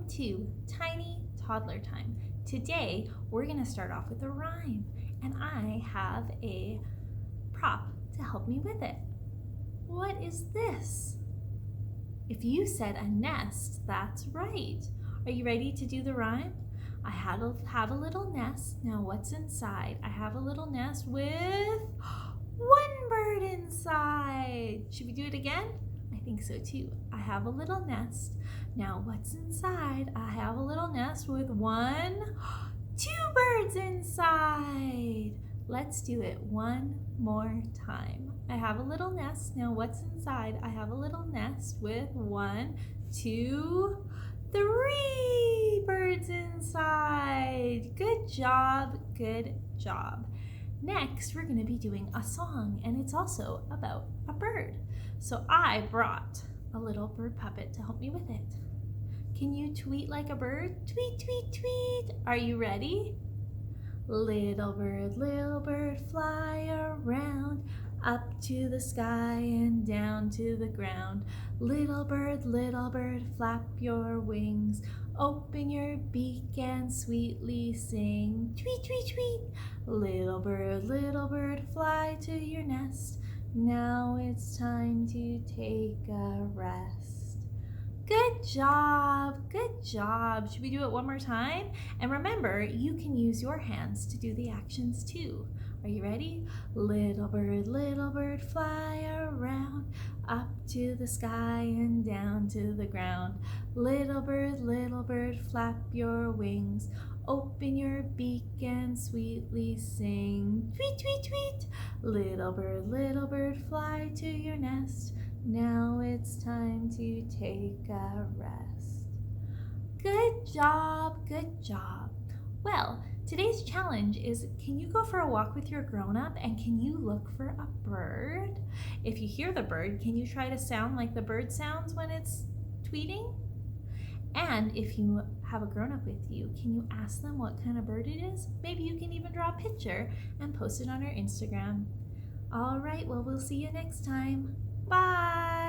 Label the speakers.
Speaker 1: to Tiny Toddler Time. Today, we're going to start off with a rhyme, and I have a prop to help me with it. What is this? If you said a nest, that's right. Are you ready to do the rhyme? I have a little nest. Now what's inside? I have a little nest with one bird inside. Should we do it again? I think so too. I have a little nest. Now what's inside? I have a little nest with two birds inside. Let's do it one more time. I have a little nest. Now what's inside? I have a little nest with 1, 2, 3 birds inside. Good job, good job. Next, we're going to be doing a song, and it's also about a bird. So I brought a little bird puppet to help me with it. Can you tweet like a bird? Tweet, tweet, tweet. Are you ready? Little bird, fly around, up to the sky and down to the ground. Little bird, flap your wings, open your beak and sweetly sing. Tweet, tweet, tweet. Little bird, fly to your nest. Now it's time to take a rest. Good job, good job. Should we do it one more time? And remember, you can use your hands to do the actions too. Are you ready? Little bird, fly around, up to the sky and down to the ground. Little bird, flap your wings, open your beak and sweetly sing. Tweet, tweet, tweet. Little bird, fly to your nest. Now it's time to take a rest. Good job, good job. Well, today's challenge is, can you go for a walk with your grown-up and can you look for a bird? If you hear the bird, can you try to sound like the bird sounds when it's tweeting? And if you have a grown-up with you, can you ask them what kind of bird it is? Maybe you can even draw a picture and post it on our Instagram. All right, well, we'll see you next time. Bye!